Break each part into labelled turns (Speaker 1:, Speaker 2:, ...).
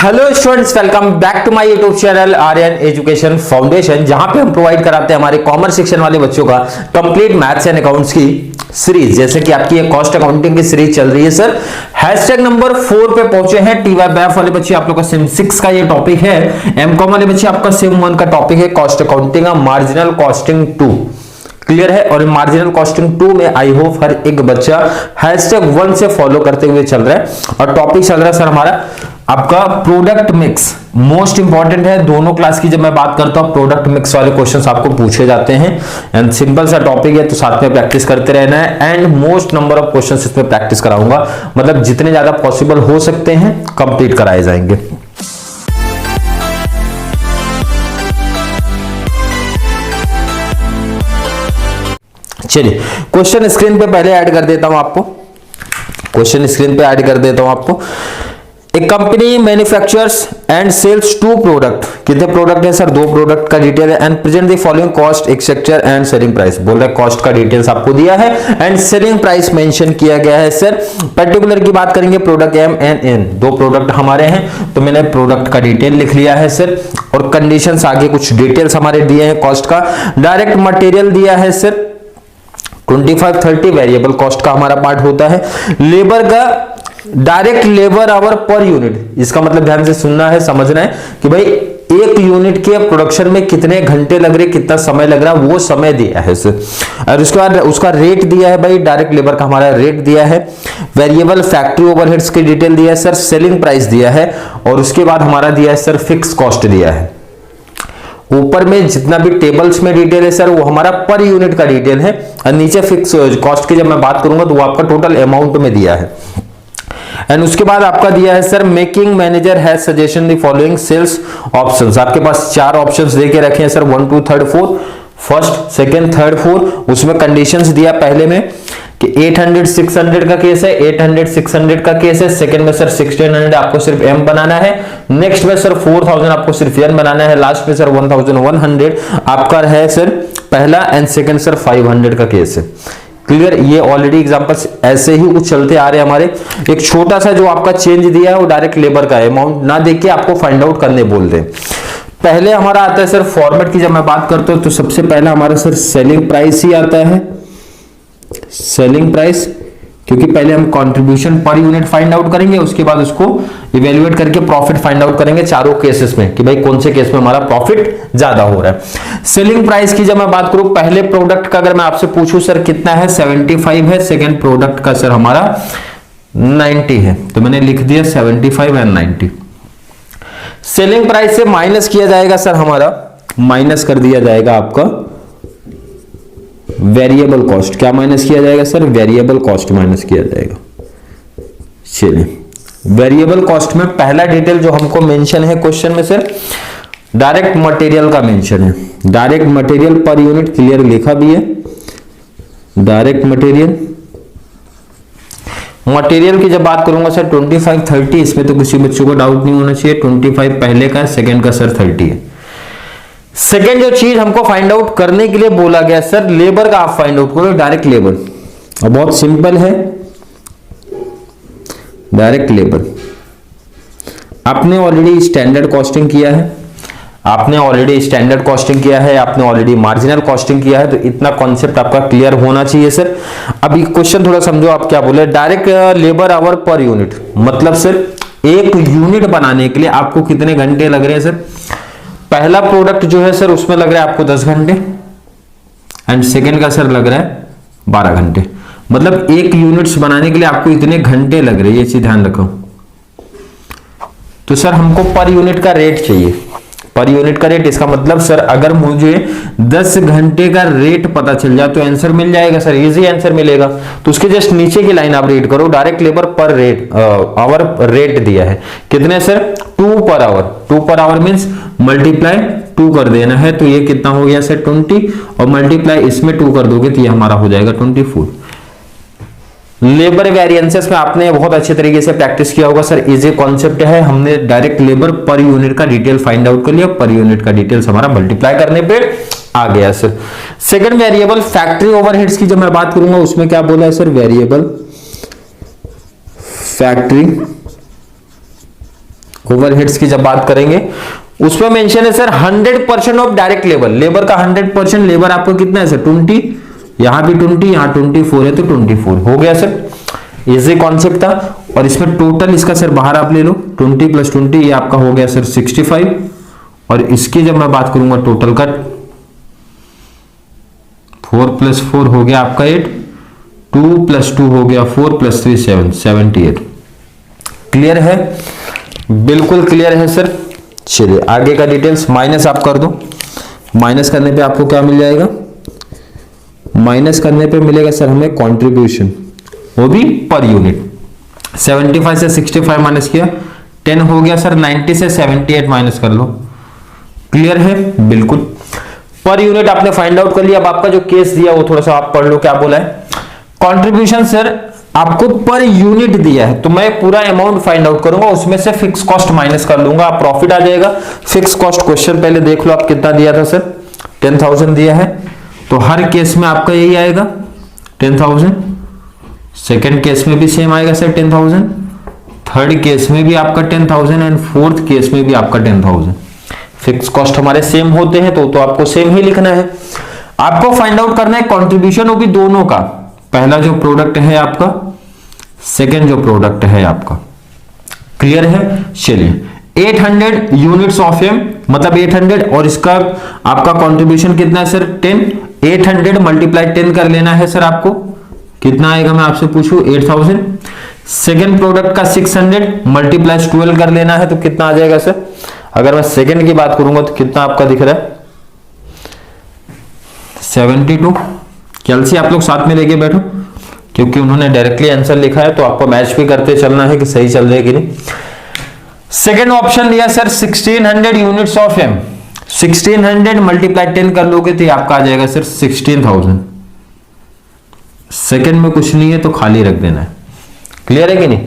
Speaker 1: Hello students, welcome back to my YouTube channel Aryan education foundation, जहां पे हम provide कराते हैं हमारे कॉमर्स सेक्शन वाले बच्चों का कंप्लीट मैथ्स एंड अकाउंट्स की सीरीज। जैसे कि आपकी ये कॉस्ट अकाउंटिंग की सीरीज चल रही है सर, हैशटैग नंबर 4 पे पहुंचे हैं। टीवाईबीएफ वाले बच्चे आप लोग का सेम 6 का ये टॉपिक है, एमकॉम वाले बच्चे आपका सेम 1 का टॉपिक है कॉस्ट अकाउंटिंग का मार्जिनल कॉस्टिंग 2। क्लियर है। और मार्जिनल कॉस्टिंग 2 में आई होप हर एक बच्चा हैशटैग 1 से फॉलो करते हुए चल रहा है। और टॉपिक चल रहा है सर हमारा आपका प्रोडक्ट मिक्स, मोस्ट इंपॉर्टेंट है। दोनों क्लास की जब मैं बात करता हूं प्रोडक्ट मिक्स वाले क्वेश्चंस आपको पूछे जाते हैं एंड सिंपल सा टॉपिक है, तो साथ में प्रैक्टिस करते रहना है। And most number of questions इसमें प्रैक्टिस कराऊंगा, मतलब जितने ज्यादा पॉसिबल हो सकते हैं कंप्लीट कराए जाएंगे। चलिए क्वेश्चन स्क्रीन पे पहले ऐड कर देता हूं आपको, क्वेश्चन स्क्रीन पे ऐड कर देता हूं आपको। एक company manufactures and sells 2 product, कितने प्रोडक्ट है सर? 2 प्रोडक्ट का डिटेल है। And present the following cost structure and selling price, बोल रहा है कॉस्ट का डिटेल्स आपको दिया है एंड सेलिंग प्राइस मेंशन किया गया है। सर पर्टिकुलर की बात करेंगे, product M and N 2 product हमारे हैं, तो मैंने प्रोडक्ट का डिटेल लिख लिया है सर। और कंडीशंस आगे कुछ डिटेल्स हमारे दिए हैं कॉस्ट का। डायरेक्ट मटेरियल दिया है सर 25-30 वेरिएबल कॉस्ट का हमारा पार्ट होता है। लेबर का direct labour our per unit, इसका मतलब ध्यान से सुनना है, समझना है कि भाई एक यूनिट के प्रोडक्शन में कितने घंटे लग रहे, कितना समय लग रहा, वो समय दिया है सर। और उसके बाद उसका रेट दिया है भाई, डायरेक्ट लेबर का हमारा रेट दिया है। वेरिएबल फैक्ट्री ओवरहेड्स की डिटेल दिया है सर, सेलिंग प्राइस दिया है। और उसके बाद हमारा दिया है सर फिक्स कॉस्ट दिया है। ऊपर में जितना भी टेबल्स में डिटेल है सर वो हमारा पर यूनिट का डिटेल है, और नीचे फिक्स कॉस्ट की जब मैं बात करूंगा तो वो आपका टोटल अमाउंट में दिया है। एंड उसके बाद आपका दिया है sir making manager has suggestion the following sales options. आपके पास 4 ऑप्शंस देके रखे हैं सर, 1 2 3 4, फर्स्ट सेकंड थर्ड 4। उसमें कंडीशंस दिया पहले में कि 800 600 का केस है, 800 600 का केस है। सेकंड में सर 1600 आपको सिर्फ एम बनाना है। नेक्स्ट में सर 4000 आपको सिर्फ एन बनाना है। लास्ट में सर 1100 आपका है सर पहला, एंड सेकंड सर 500 का केस है। क्लियर। ये ऑलरेडी एग्जांपल्स ऐसे ही कुछ चलते आ रहे हैं हमारे। एक छोटा सा जो आपका चेंज दिया है वो डायरेक्ट लेबर का है, अमाउंट ना देख के आपको फाइंड आउट करने बोल रहे हैं। पहले हमारा आता है सर फॉर्मेट की जब मैं बात करता हूं तो सबसे पहला हमारा सर सेलिंग प्राइस ही आता है, सेलिंग प्राइस, क्योंकि पहले हम contribution per unit find out करेंगे, उसके बाद उसको इवेल्युएट करके प्रॉफिट फाइंड आउट करेंगे चारों केसेस में कि भाई कौन से केस में हमारा प्रॉफिट ज्यादा हो रहा है। सेलिंग प्राइस की जब मैं बात करूं, पहले प्रोडक्ट का अगर मैं आपसे पूछूं सर कितना है, 75 है। सेकंड प्रोडक्ट का सर हमारा 90 है, तो मैंने लिख दिया 75 एंड 90। सेलिंग प्राइस से माइनस किया जाएगा सर हमारा, माइनस कर दिया जाएगा आपका वेरिएबल कॉस्ट। क्या माइनस किया जाएगा सर? वेरिएबल कॉस्ट माइनस किया जाएगा। चलिए वेरिएबल कॉस्ट में पहला डिटेल जो हमको मेंशन है क्वेश्चन में सर डायरेक्ट मटेरियल का मेंशन है। Direct material per unit clear लिखा भी है। डायरेक्ट मटेरियल, मटेरियल की जब बात करूंगा सर 25-30, इसमें तो किसी बच्चों को डाउट नहीं होना चाहिए। 25 पहले का, सेकंड का सर 30 है। सेकेंड जो चीज हमको फाइंड आउट करने के लिए बोला गया सर, लेबर का आप फाइंड आउट करो, डायरेक्ट लेबर। और बहुत सिंपल है, डायरेक्ट लेबर। आपने ऑलरेडी स्टैंडर्ड कॉस्टिंग किया है, आपने ऑलरेडी स्टैंडर्ड कॉस्टिंग किया है, आपने ऑलरेडी मार्जिनल कॉस्टिंग किया है, तो इतना कॉन्सेप्ट आपका क्लियर होना चाहिए सर। अभी क्वेश्चन थोड़ा समझो आप क्या बोले। Direct labour our per unit, मतलब सर एक यूनिट बनाने के लिए आपको कितने घंटे लग रहे हैं सर? पहला प्रोडक्ट जो है सर उसमें लग रहा है आपको 10 घंटे, एंड सेकेंड का सर लग रहा है 12 घंटे। मतलब एक यूनिट्स बनाने के लिए आपको इतने घंटे लग रहे हैं, ये चीज ध्यान रखो। तो सर हमको पर यूनिट का रेट चाहिए, पर यूनिट का रेट। इसका मतलब सर अगर मुझे 10 घंटे का रेट पता चल जाए तो आंसर मिल जाएगा सर, इजी आंसर मिलेगा। तो उसके जस्ट नीचे की लाइन आप रीड करो, डायरेक्ट लेबर पर रेट आवर रेट दिया है कितने sir? 2 per hour. 2 per hour means multiply 2 कर देना है, तो ये कितना हो गया सर 20, और मल्टीप्लाई इसमें 2 कर दोगे तो ये हमारा हो जाएगा 24। लेबर वेरिएंसेस में आपने बहुत अच्छे तरीके से प्रैक्टिस किया होगा सर, इजी कॉन्सेप्ट है। हमने डायरेक्ट लेबर पर यूनिट का डिटेल फाइंड आउट कर लिया, पर यूनिट का डिटेल्स हमारा मल्टीप्लाई करने पे आ गया sir. Second variable factory overheads की जब मैं बात करूंगा उसमें क्या बोला है सर? वेरिएबल फैक्ट्री ओवरहेड्स की जब बात करेंगे उसमें मेंशन है sir 100% of direct labour, labour का 100%, लेबर आपको कितना है सर 20, यहां भी 20, यहां 24 है तो 24 हो गया सर, इजी कॉन्सेप्ट था। और इसमें टोटल इसका सर बाहर आप ले लो 20 + 20 ये आपका हो गया सर 65, और इसकी जब मैं बात करूंगा टोटल का 4 + 4 हो गया आपका 8, 2 + 2 हो गया 4 + 3 7, 78। क्लियर है, बिल्कुल क्लियर है सर। चलिए आगे का डिटेल्स, माइनस आप कर दो, माइनस करने पे आपको क्या मिल जाएगा, माइनस करने पे मिलेगा सर हमें कंट्रीब्यूशन, वो भी पर यूनिट। 75 से 65 माइनस किया 10 हो गया सर, 90 से 78 माइनस कर लो। क्लियर है, बिल्कुल पर यूनिट आपने फाइंड आउट कर लिया। अब आपका जो केस दिया वो थोड़ा सा आप पढ़ लो, क्या बोला है, कंट्रीब्यूशन सर आपको पर यूनिट दिया है तो मैं पूरा अमाउंट फाइंड आउट करूंगा, उसमें से फिक्स कॉस्ट माइनस कर लूंगा, आप प्रॉफिट आ जाएगा। फिक्स कॉस्ट क्वेश्चन पहले देख लो आप कितना दिया था सर, 10,000 दिया है, तो हर केस में आपका यही आएगा 10,000। सेकेंड केस में भी सेम आएगा सर 10,000, थर्ड केस में भी आपका 10,000 एंड फोर्थ केस में भी आपका 10,000। फिक्स कॉस्ट हमारे सेम होते हैं तो आपको सेम ही लिखना है। आपको फाइंड आउट करना है कंट्रीब्यूशन वो भी दोनों का, पहला जो प्रोडक्ट है आपका, सेकेंड जो प्रोडक्ट है आपका। क्लियर है, चलिए 800 यूनिट्स ऑफ एम मतलब 800, और इसका आपका कंट्रीब्यूशन कितना है सर 10, 800 × 10 कर लेना है सर, आपको कितना आएगा मैं आपसे पूछूं 8,000। सेकेंड प्रोडक्ट का 600 × 12 कर लेना है तो कितना आ जाएगा सर, अगर मैं सेकेंड की बात करूंगा तो कितना आपका दिख रहा है 72। कैलसी आप लोग साथ में लेके बैठो क्योंकि उन्होंने डायरेक्टली आंसर लिखा है तो आपको मैच भी करते चलना है कि सही चल रहा है कि नहीं। सेकेंड ऑप्शन लिया सर 1600 यूनिट्स ऑफ एम, 1600 × 10 कर लोगे तो ये आपका आ जाएगा सर 16,000। सेकेंड में कुछ नहीं है तो खाली रख देना है। क्लियर है कि नहीं,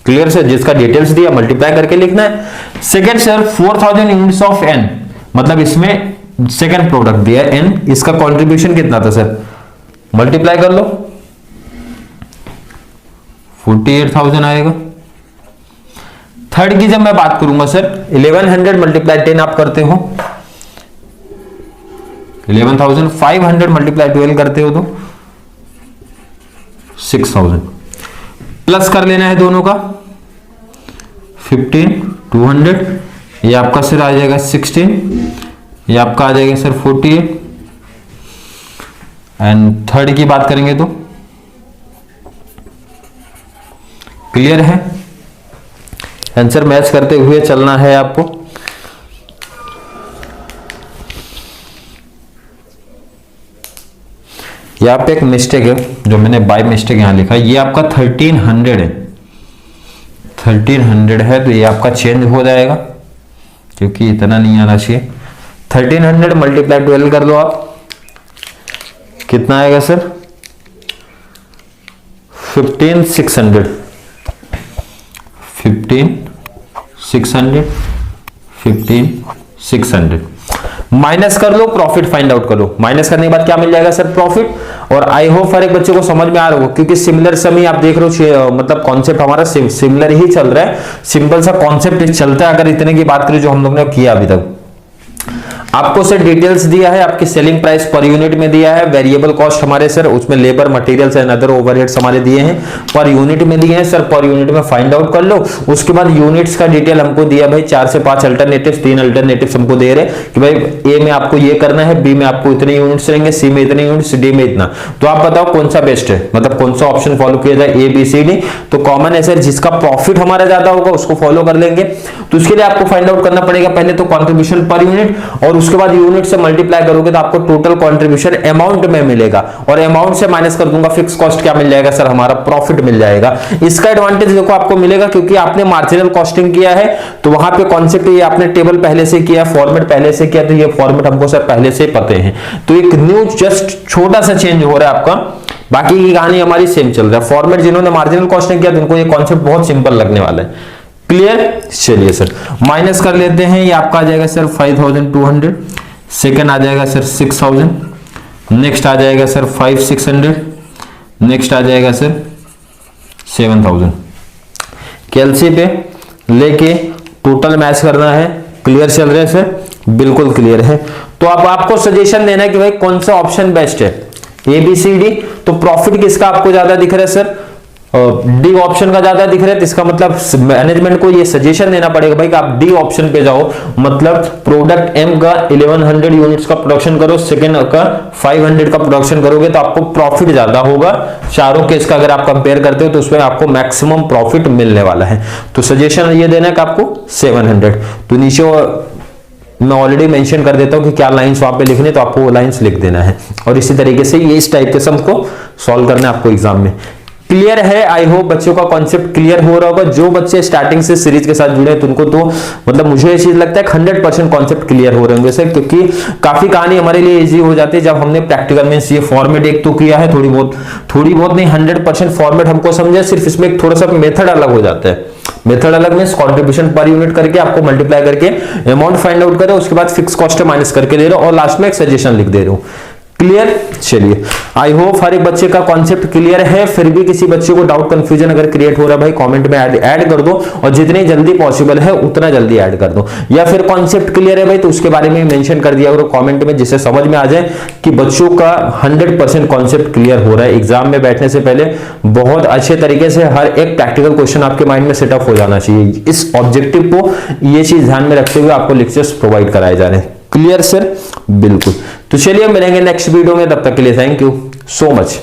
Speaker 1: क्लियर सर, जिसका डिटेल्स दिया मल्टीप्लाई करके लिखना है। Second sir 4000 units of N, मतलब इसमें सेकेंड प्रोडक्ट दिया है एन, इसका कंट्रीब्यूशन कितना था सर, मल्टीप्लाई कर लो 48,000 आएगा। थर्ड की जब मैं बात करूंगा सर 1100 × 10 आप करते हो 11,000, 500 × 12 करते हो तो 6,000, प्लस कर लेना है दोनों का 15, 200, ये आपका सर आ जाएगा 16, ये आपका आ जाएगा सर 48। एंड थर्ड की बात करेंगे तो क्लियर है, आंसर मैच करते हुए चलना है आपको। यहाँ पे एक मिस्टेक है जो मैंने बाय मिस्टेक यहां लिखा है, ये आपका 1300 है, 1300 है तो ये आपका चेंज हो जाएगा क्योंकि इतना नहीं आना चाहिए। 1300 × 12 कर लो आप, कितना आएगा सर 15,600, 15,600, 15,600 माइनस कर लो, प्रॉफिट फाइंड आउट कर लो। माइनस करने के बाद क्या मिल जाएगा सर प्रॉफिट। और आई होप हर एक बच्चे को समझ में आ रहा हो क्योंकि सिमिलर सम ही आप देख रहे हो, मतलब कॉन्सेप्ट हमारा सिमिलर ही चल रहा है, सिंपल सा कॉन्सेप्ट चलता है। अगर इतने की बात करें जो हम लोग ने किया अभी तक, आपको सर डिटेल्स दिया है, आपकी सेलिंग प्राइस पर यूनिट में दिया है, वेरिएबल कॉस्ट हमारे सर उसमें labour materials and other overheads हमारे दिए हैं, पर यूनिट में दिए हैं सर, पर यूनिट में फाइंड आउट कर लो। उसके बाद यूनिट्स का डिटेल हमको दिया भाई 4 से 5 अल्टरनेटिव्स, 3 अल्टरनेटिव्स हमको दे रहे कि भाई ए में आपको ये करना है, बी में आपको इतने यूनिट्स रहेंगे, सी में इतने यूनिट्स, डी में इतना। तो आप बताओ कौन सा बेस्ट है, मतलब कौन सा ऑप्शन फॉलो किया जाए, ए बी सी डी। तो कॉमन है सर जिसका प्रॉफिट हमारा ज्यादा होगा उसको फॉलो कर लेंगे। तो उसके लिए आपको फाइंड आउट करना पड़ेगा पहले तो कॉन्ट्रीब्यूशन पर यूनिट, और उसके बाद यूनिट से मल्टीप्लाई करोगे तो आपको टोटल कंट्रीब्यूशन अमाउंट में मिलेगा, और अमाउंट से माइनस कर दूंगा फिक्स कॉस्ट, क्या मिल जाएगा सर हमारा प्रॉफिट मिल जाएगा। इसका एडवांटेज देखो आपको मिलेगा क्योंकि आपने मार्जिनल कॉस्टिंग किया है तो वहां पे कॉन्सेप्ट ये आपने टेबल पहले से किया, फॉर्मेट पहले से किया, तो ये फॉर्मेट हमको सर पहले से पते हैं। तो एक न्यू जस्ट छोटा सा चेंज हो रहा है आपका, बाकी की कहानी हमारी सेम चल रहा है। फॉर्मेट जिन्होंने मार्जिनल कॉस्टिंग किया तो उनको ये कॉन्सेप्ट बहुत सिंपल लगने वाला है। क्लियर, चलिए सर माइनस कर लेते हैं, ये आपका आ जाएगा सर 5,200, सेकेंड आ जाएगा सर 6,000, नेक्स्ट आ जाएगा सर 5,600, नेक्स्ट आ जाएगा सर 7,000। कैलसी पे लेके टोटल मैच करना है। क्लियर चल रहे हैं सर? बिल्कुल क्लियर है। तो अब आपको सजेशन देना है कि भाई कौन सा ऑप्शन बेस्ट है, ए बी सी डी। तो प्रॉफिट किसका आपको ज्यादा दिख रहा है सर? डी ऑप्शन का ज्यादा दिख रहा है। तो इसका मतलब मैनेजमेंट को ये सजेशन देना पड़ेगा भाई कि आप डी ऑप्शन पे जाओ, मतलब प्रोडक्ट एम का 1100 यूनिट्स का प्रोडक्शन करो, सेकंड का 500 का प्रोडक्शन करोगे तो आपको प्रॉफिट ज्यादा होगा। चारों केस का अगर आप कंपेयर करते हो तो उसमें आपको मैक्सिमम प्रॉफिट मिलने वाला है। तो सजेशन ये देना है कि आपको 700। तो नीचे मैं ऑलरेडी मेंशन कर देता हूं कि क्या लाइंस वहां पे लिखने, तो आपको वो लाइंस लिख देना है। और इसी तरीके से ये इस टाइप के सम को सॉल्व करना है आपको एग्जाम में। क्लियर है? आई होप बच्चों का कॉन्सेप्ट क्लियर हो रहा होगा। जो बच्चे स्टार्टिंग से सीरीज के साथ जुड़े हैं उनको तो मतलब मुझे ये चीज लगता है 100% कॉन्सेप्ट क्लियर हो रहे होंगे सर, क्योंकि काफी कहानी हमारे लिए इजी हो जाती है जब हमने प्रैक्टिकल में ये फॉर्मेट एक तो किया है, थोड़ी बहुत नहीं 100% फॉर्मेट हमको समझा, सिर्फ इसमें एक थोड़ा सा मेथड अलग हो जाता है। मेथड अलग मींस कंट्रीब्यूशन पर यूनिट करके आपको मल्टीप्लाई करके अमाउंट फाइंड आउट करो, उसके बाद फिक्स कॉस्ट माइनस करके दे रहे हो और लास्ट में एक सजेशन लिख दे रहे हो। क्लियर? चलिए, आई होप हर एक बच्चे का कॉन्सेप्ट क्लियर है। फिर भी किसी बच्चे को डाउट कंफ्यूजन अगर क्रिएट हो रहा है भाई कमेंट में ऐड कर दो, और जितनी जल्दी पॉसिबल है उतना जल्दी ऐड कर दो। या फिर कॉन्सेप्ट क्लियर है भाई तो उसके बारे में मेंशन कर दिया करो कमेंट में, जिससे समझ में आ जाए कि बच्चों का 100% कॉन्सेप्ट क्लियर हो रहा है। एग्जाम में बैठने से पहले बहुत अच्छे तरीके से हर एक प्रैक्टिकल क्वेश्चन आपके माइंड में सेटअप हो जाना चाहिए। इस ऑब्जेक्टिव को, ये चीज ध्यान में रखते हुए आपको लेक्चर्स प्रोवाइड कराए जा रहे हैं। Clear sir? बिल्कुल। तो चलिए मिलेंगे नेक्स्ट वीडियो में, तब तक के लिए थैंक यू सो मच।